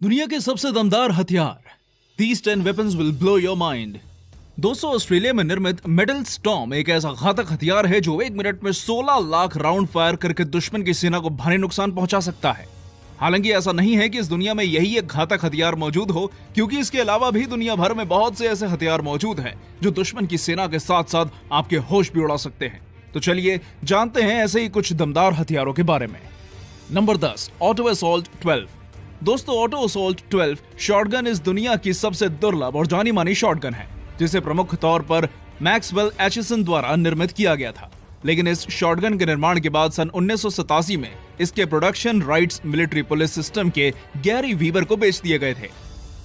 दुनिया के सबसे दमदार हथियार। These 10 weapons will blow your mind। दोस्तों, ऑस्ट्रेलिया में निर्मित मेटल स्टॉर्म एक ऐसा घातक हथियार है जो 1 मिनट में 16 लाख राउंड फायर करके दुश्मन की सेना को भारी नुकसान पहुंचा सकता है। हालांकि ऐसा नहीं है कि इस दुनिया में यही एक घातक हथियार मौजूद हो, क्योंकि इसके अलावा भी दुनिया भर में बहुत से ऐसे हथियार मौजूद हैं जो दुश्मन की सेना के साथ साथ आपके होश भी उड़ा सकते हैं। तो चलिए जानते हैं ऐसे ही कुछ दमदार हथियारों के बारे में। Number 10, auto assault 12। दोस्तों, ऑटो असॉल्ट 12 शॉटगन इस दुनिया की सबसे दुर्लभ और जानी मानी शॉटगन है, जिसे प्रमुख तौर पर मैक्सवेल एचिसन द्वारा निर्मित किया गया था। लेकिन इस शॉटगन के निर्माण के बाद सन 1987 में इसके production rights military police system के गैरी वीवर को बेच दिए गए थे,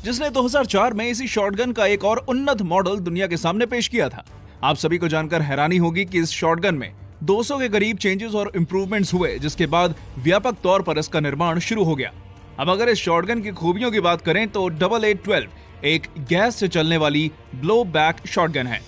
जिसने 2004 में इसी शॉटगन का एक और उन्नत मॉडल दुनिया के सामने पेश किया था। आप सभी को जानकर हैरानी होगी कि इस शॉटगन में 200 के करीब चेंजेस और इंप्रूवमेंट्स हुए, जिसके बाद व्यापक तौर पर इसका निर्माण शुरू हो गया। अब अगर इस शॉटगन की खूबियों की बात करें तो 8812 एक गैस से चलने वाली ब्लो बैक शॉटगन है,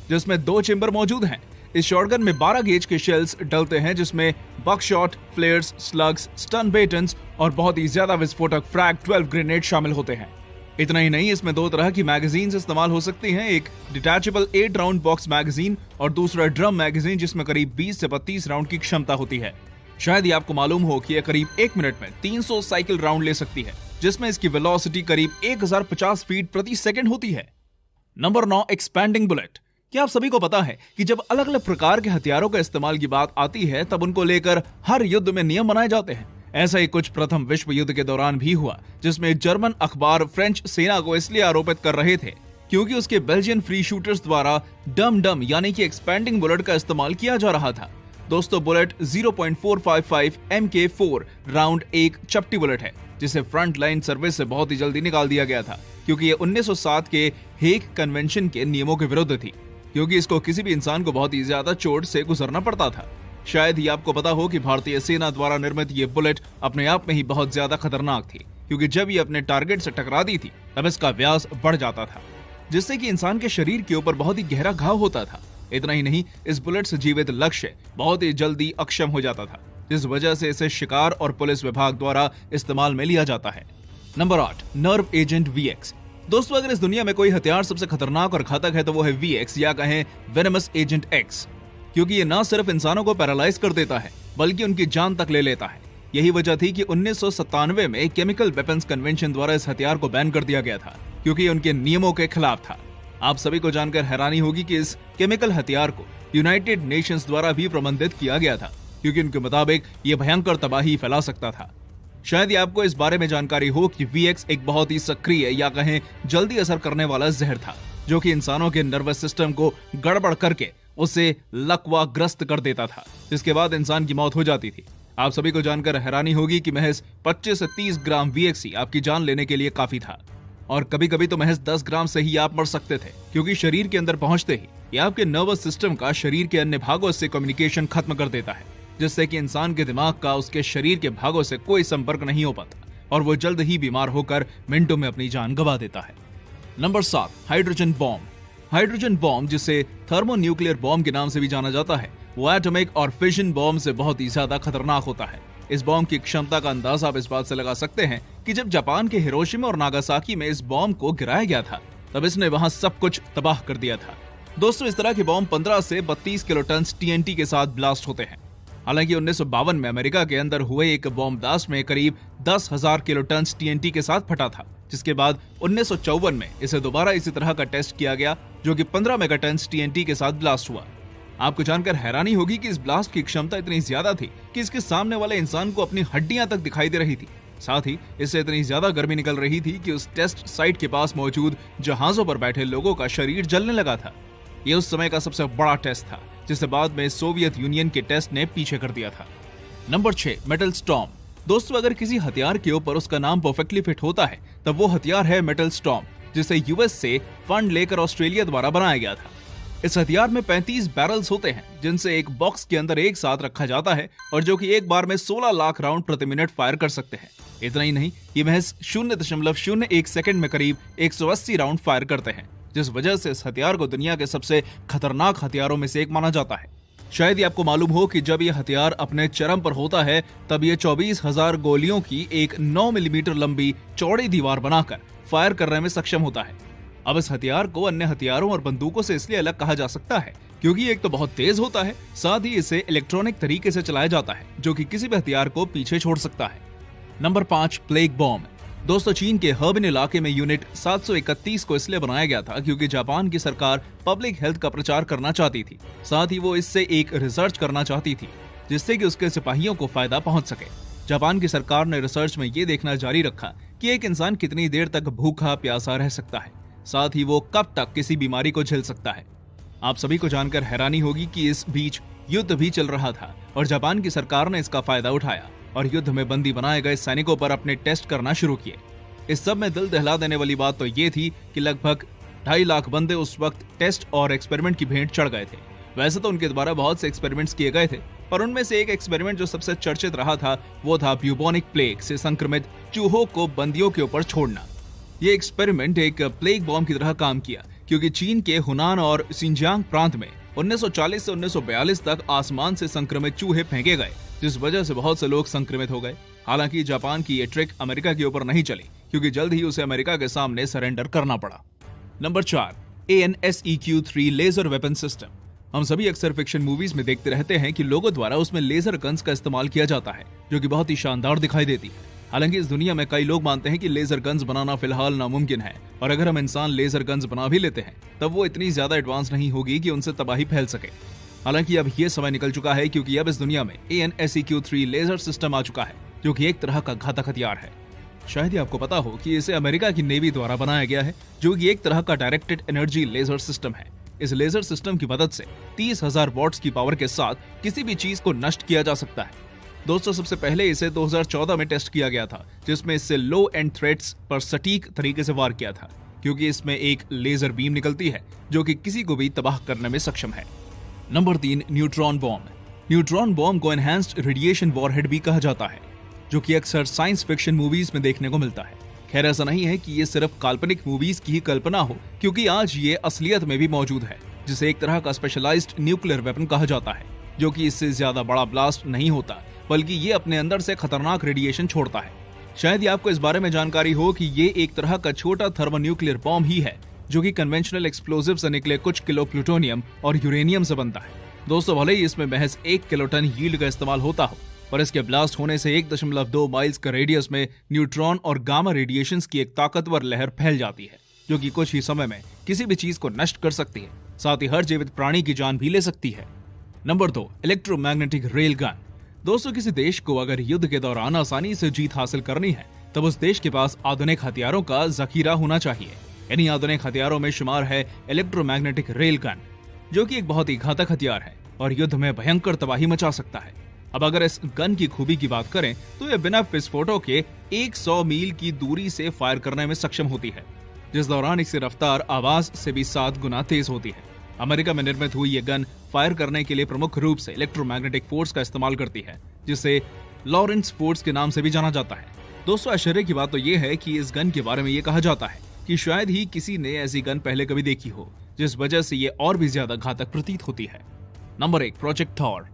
जिसमें 2 चेंबर मौजूद हैं। इस शॉटगन में 12 गेज के शेल्स डलते हैं, जिसमें बकशॉट, फ्लेयर्स, स्लग्स, स्टन बेटन्स और बहुत ही ज्यादा विस्फोटक फ्रैग 12 ग्रेनेड शामिल होते हैं। इतना ही नहीं, इसमें 2 तरह की मैगजीन्स इस्तेमाल हो सकती हैं, एक डिटैचेबल 8 राउंड बॉक्स मैगजीन और दूसरा ड्रम मैगजीन, जिसमें करीब 20 से 32 राउंड की क्षमता होती है। शायद ही आपको मालूम हो कि यह करीब 1 मिनट में 300 साइकिल राउंड ले सकती है, जिसमें इसकी वेलोसिटी करीब 1050 फीट प्रति सेकंड होती है। Number 9, expanding bullet. क्या आप सभी को पता है कि जब अलग अलग प्रकार के हथियारों का इस्तेमाल की बात आती है, तब उनको लेकर हर युद्ध में नियम बनाए जाते हैं। ऐसा ही कुछ प्रथम विश्व युद्ध के दौरान भी हुआ, जिसमें जर्मन अखबार फ्रेंच सेना को इसलिए आरोपित कर रहे थे क्योंकि उसके बेल्जियन फ्री शूटर्स द्वारा डम यानी कि एक्सपैंडिंग बुलेट का इस्तेमाल किया जा रहा था। दोस्तों, बुलेट 0.455 MK4 राउंड एक चपटी बुलेट है, जिसे फ्रंट लाइन सर्विस से बहुत ही जल्दी निकाल दिया गया था, क्योंकि ये 1907 के हेग कन्वेंशन के नियमों के विरुद्ध थी, क्योंकि इसको किसी भी इंसान को बहुत ही ज्यादा चोट से गुजरना पड़ता था। शायद ही आपको पता हो कि भारतीय सेना द्वारा निर्मित ये बुलेट अपने आप में ही बहुत ज्यादा खतरनाक थी, क्योंकि जब ये अपने टारगेट से टकराती थी तब इसका व्यास बढ़ जाता था, जिससे कि इंसान के शरीर के ऊपर बहुत ही गहरा घाव होता था। इतना ही नहीं, इस बुलेट से जीवित लक्ष्य बहुत ही जल्दी अक्षम हो जाता था, जिस वजह से इसे शिकार और पुलिस विभाग द्वारा इस्तेमाल में लिया जाता है। Number 8, nerve agent VX। दोस्तों, अगर इस दुनिया में कोई हथियार सबसे खतरनाक और घातक है तो वो है VX, या कहें वेनमस एजेंट X, क्योंकि ये न सिर्फ इंसानों को पैरालाइज कर देता है बल्कि उनकी जान तक ले लेता है। यही वजह थी कि 1997 में केमिकल वेपन्स कन्वेंशन द्वारा इस हथियार को बैन कर दिया गया था, क्योंकि उनके नियमों के खिलाफ था। आप सभी को जानकर हैरानी होगी कि इस केमिकल हथियार को यूनाइटेड नेशंस द्वारा भी प्रबंधित किया गया था, क्योंकि उनके मुताबिक ये भयंकर तबाही फैला सकता था। शायद ही आपको इस बारे में जानकारी हो कि VX एक बहुत ही सक्रिय या कहें जल्दी असर करने वाला जहर था, जो कि इंसानों के नर्वस सिस्टम को गड़बड़ करके उसे लकवाग्रस्त कर देता था, जिसके बाद इंसान की मौत हो जाती थी। आप सभी को जानकर हैरानी होगी कि महज 25 से 30 ग्राम VX ही आपकी जान लेने के लिए काफी था, और कभी कभी तो महज 10 ग्राम से ही आप मर सकते थे, क्योंकि शरीर के अंदर पहुंचते ही ये आपके नर्वस सिस्टम का शरीर के अन्य भागों से कम्युनिकेशन खत्म कर देता है, जिससे कि इंसान के दिमाग का उसके शरीर के भागों से कोई संपर्क नहीं हो पाता और वो जल्द ही बीमार होकर मिनटों में अपनी जान गंवा देता है। Number 7, hydrogen bomb. Hydrogen bomb, जिसे थर्मोन्यूक्लियर बॉम्ब के नाम से भी जाना जाता है, वो एटॉमिक और फिशन बॉम्ब से बहुत ही ज्यादा खतरनाक होता है। इस बॉम्ब की क्षमता का अंदाजा आप इस बात से लगा सकते हैं कि जब जापान के हिरोशिमा और नागासाकी में इस बॉम्ब को गिराया गया था, तब इसने वहां सब कुछ तबाह कर दिया था। दोस्तों, इस तरह के बॉम्ब 15 से 32 किलोटन TNT के साथ ब्लास्ट होते हैं। हालांकि 1952 में अमेरिका के अंदर हुए एक बॉम्ब ब्लास्ट में करीब 10,000 किलोटन TNT के साथ फटा था, जिसके बाद 1954 में इसे दोबारा इसी तरह का टेस्ट किया गया, जो कि 15 मेगाटन TNT के साथ ब्लास्ट हुआ। आपको जानकर हैरानी होगी कि इस ब्लास्ट की क्षमता इतनी ज्यादा थी कि इसके सामने वाले इंसान को अपनी हड्डियां तक दिखाई दे रही थी। साथ ही इससे इतनी ज्यादा गर्मी निकल रही थी कि उस टेस्ट साइट के पास मौजूद जहाजों पर बैठे लोगों का शरीर जलने लगा था। यह उस समय का सबसे बड़ा टेस्ट था, जिसे बाद में सोवियत यूनियन के टेस्ट ने पीछे कर दिया था। Number 6, metal storm. दोस्तों, अगर किसी हथियार के ऊपर उसका नाम परफेक्टली फिट होता है, तब वो हथियार है मेटल स्टॉर्म, जिसे US से फंड लेकर ऑस्ट्रेलिया द्वारा बनाया गया था। इस हथियार में 35 बैरल्स होते हैं, जिनसे एक बॉक्स के अंदर एक साथ रखा जाता है और जो कि एक बार में 16 लाख राउंड प्रति मिनट फायर कर सकते हैं। इतना ही नहीं, ये महज 0.01 सेकंड में करीब 180 राउंड फायर करते हैं, जिस वजह से इस हथियार को दुनिया के सबसे खतरनाक हथियारों में से एक माना जाता है। शायद ही आपको मालूम हो कि जब ये हथियार अपने चरम पर होता है तब ये 24,000 गोलियों की एक 9 मिलीमीटर लंबी चौड़ी दीवार बनाकर फायर करने में सक्षम होता है। अब इस हथियार को अन्य हथियारों और बंदूकों से इसलिए अलग कहा जा सकता है क्योंकि एक तो बहुत तेज होता है, साथ ही इसे इलेक्ट्रॉनिक तरीके से चलाया जाता है जो कि किसी भी हथियार को पीछे छोड़ सकता है। Number 5, plague bomb. दोस्तों, चीन के हर्बिन इलाके में यूनिट 731 को इसलिए बनाया गया था क्योंकि जापान की सरकार पब्लिक हेल्थ का प्रचार करना चाहती थी। साथ ही वो इससे एक रिसर्च करना चाहती थी जिससे कि उसके सिपाहियों को फायदा पहुंच सके। जापान की सरकार ने रिसर्च में ये देखना जारी रखा कि एक इंसान कितनी देर तक भूखा प्यासा रह सकता है, साथ ही वो कब तक किसी बीमारी को झेल सकता है। आप सभी को जानकर हैरानी होगी कि इस बीच युद्ध भी चल रहा था और जापान की सरकार ने इसका फायदा उठाया और युद्ध में बंदी बनाए गए सैनिकों पर अपने टेस्ट करना शुरू किए। इस सब में दिल दहला देने वाली बात तो ये थी कि लगभग 2.5 लाख बंदे उस वक्त टेस्ट और एक्सपेरिमेंट की भेंट चढ़ गए थे। वैसे तो उनके द्वारा बहुत से एक्सपेरिमेंट्स किए गए थे, पर उनमें से एक एक्सपेरिमेंट जो सबसे चर्चित रहा था वो था ब्यूबोनिक प्लेग से संक्रमित चूहों को बंदियों के ऊपर छोड़ना। ये एक्सपेरिमेंट एक प्लेग बॉम्ब की तरह काम किया क्योंकि चीन के हुनान और सिंजियांग प्रांत में 1940 से 1942 तक आसमान से संक्रमित चूहे फेंके गए, जिस वजह से बहुत से लोग संक्रमित हो गए। हालांकि जापान की ये ट्रिक अमेरिका के ऊपर नहीं चली क्योंकि जल्द ही उसे अमेरिका के सामने सरेंडर करना पड़ा। Number 4, AN/SEQ-3 laser weapon system. हम सभी अक्सर फिक्शन मूवीज में देखते रहते हैं कि लोगों द्वारा उसमें लेजर गन्स का इस्तेमाल किया जाता है जो कि बहुत ही शानदार दिखाई देती है। हालांकि इस दुनिया में कई लोग मानते हैं कि लेजर गन्स बनाना फिलहाल नामुमकिन है और अगर हम इंसान लेजर गन्स बना भी लेते हैं तब वो इतनी ज्यादा एडवांस नहीं होगी कि उनसे तबाही फैल सके। हालांकि अब ये समय निकल चुका है क्योंकि अब इस दुनिया में AN/SEQ-3 लेजर सिस्टम आ चुका है जो कि एक तरह का घातक हथियार है। शायद ही आपको पता हो कि इसे अमेरिका की नेवी द्वारा बनाया गया है जो कि एक तरह का डायरेक्टेड एनर्जी लेजर सिस्टम है। इस लेजर सिस्टम की मदद से 30,000 वॉट्स की पावर के साथ किसी भी चीज को नष्ट किया जा सकता है। दोस्तों, सबसे पहले इसे 2014 में टेस्ट किया गया था जिसमें इससे लो एंड थ्रेट्स पर सटीक तरीके से वार किया था क्योंकि इसमें एक लेजर बीम निकलती है जो कि किसी को भी तबाह करने में सक्षम है। Number 3, neutron bomb. Neutron bomb को एनहांस्ड रेडिएशन वॉरहेड भी कहा जाता है जो कि अक्सर साइंस फिक्शन मूवीज में देखने को मिलता है। खैर, ऐसा नहीं है कि ये सिर्फ काल्पनिक मूवीज की ही कल्पना हो क्योंकि आज ये असलियत में भी मौजूद है, जिसे एक तरह का स्पेशलाइज्ड न्यूक्लियर वेपन कहा जाता है जो कि इससे ज्यादा बड़ा ब्लास्ट नहीं होता बल्कि ये अपने अंदर से खतरनाक रेडिएशन छोड़ता है। शायद ही आपको इस बारे में जानकारी हो कि ये एक तरह का छोटा थर्मोन्यूक्लियर बॉम्ब ही है जो कि कन्वेंशनल एक्सप्लोजिव से निकले कुछ किलो प्लूटोनियम और यूरेनियम से बनता है। दोस्तों, भले ही इसमें महज 1 किलोटन यील्ड का इस्तेमाल होता हो, पर इसके ब्लास्ट होने से 1.2 माइल्स का रेडियस में न्यूट्रॉन और गामा रेडिएशंस की एक ताकतवर लहर फैल जाती है जो कि कुछ ही समय में किसी भी चीज को नष्ट कर सकती है, साथ ही हर जीवित प्राणी की जान भी ले सकती है। Number 2, electromagnetic rail gun. दोस्तों, किसी देश को अगर युद्ध के दौरान आसानी से जीत हासिल करनी है तब उस देश के पास आधुनिक हथियारों का जखीरा होना चाहिए। इन्हीं आधुनिक हथियारों में शुमार है इलेक्ट्रोमैग्नेटिक रेल गन जो कि एक बहुत ही घातक हथियार है और युद्ध में भयंकर तबाही मचा सकता है। अब अगर इस गन की खूबी की बात करें तो यह बिना विस्फोटों के 100 मील की दूरी से फायर करने में सक्षम होती है, जिस दौरान इसकी रफ्तार आवाज से भी 7 गुना तेज होती है। अमेरिका में निर्मित हुई ये गन फायर करने के लिए प्रमुख रूप से इलेक्ट्रोमैग्नेटिक फोर्स का इस्तेमाल करती है, जिसे लॉरेंस फोर्स के नाम से भी जाना जाता है। दोस्तों, आश्चर्य की बात तो ये है कि इस गन के बारे में ये कहा जाता है कि शायद ही किसी ने ऐसी गन पहले कभी देखी हो, जिस वजह से ये और भी ज्यादा घातक प्रतीत होती है। Number 1, project Thor.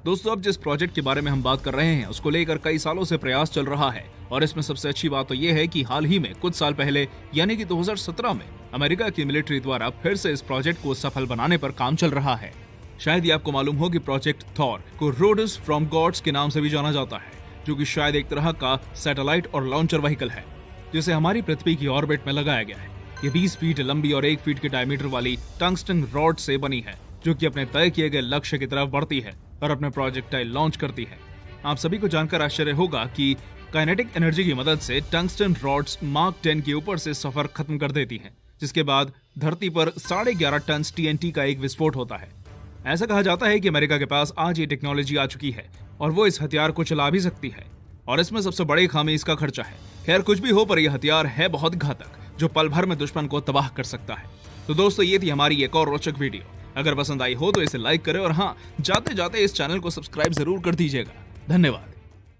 दोस्तों, अब जिस प्रोजेक्ट के बारे में हम बात कर रहे हैं उसको लेकर कई सालों से प्रयास चल रहा है और इसमें सबसे अच्छी बात तो ये है कि हाल ही में कुछ साल पहले यानी कि 2017 में अमेरिका की मिलिट्री द्वारा फिर से इस प्रोजेक्ट को सफल बनाने पर काम चल रहा है। शायद ही आपको मालूम हो कि प्रोजेक्ट थॉर को रोड्स फ्रॉम गॉड्स के नाम से भी जाना जाता है, जो कि शायद एक तरह का सैटेलाइट और लॉन्चर व्हीकल है जिसे हमारी पृथ्वी की ऑर्बिट में लगाया गया है। ये 20 फीट लंबी और 1 फीट के डायमीटर वाली टंगस्टन रॉड से बनी है जो कि अपने तय किए गए लक्ष्य की तरफ बढ़ती है और अपने प्रोजेक्टाइल लॉन्च करती है। आप सभी को जानकर आश्चर्य होगा कि काइनेटिक एनर्जी की मदद से टंगस्टन रॉड्स मार्क 10 के ऊपर से सफर खत्म कर देती हैं, जिसके बाद धरती पर 11.5 टन TNT का एक विस्फोट होता है। ऐसा कहा जाता है कि अमेरिका के पास आज ये टेक्नोलॉजी आ चुकी है और वो इस हथियार को चला भी सकती है और इसमें सबसे बड़ी खामी इसका खर्चा है। खैर, कुछ भी हो पर यह हथियार है बहुत घातक जो पल भर में दुश्मन को तबाह कर सकता है। तो दोस्तों, ये थी हमारी एक और रोचक वीडियो। अगर पसंद आई हो तो इसे लाइक करें और हाँ, जाते जाते इस चैनल को सब्सक्राइब जरूर कर दीजिएगा। धन्यवाद।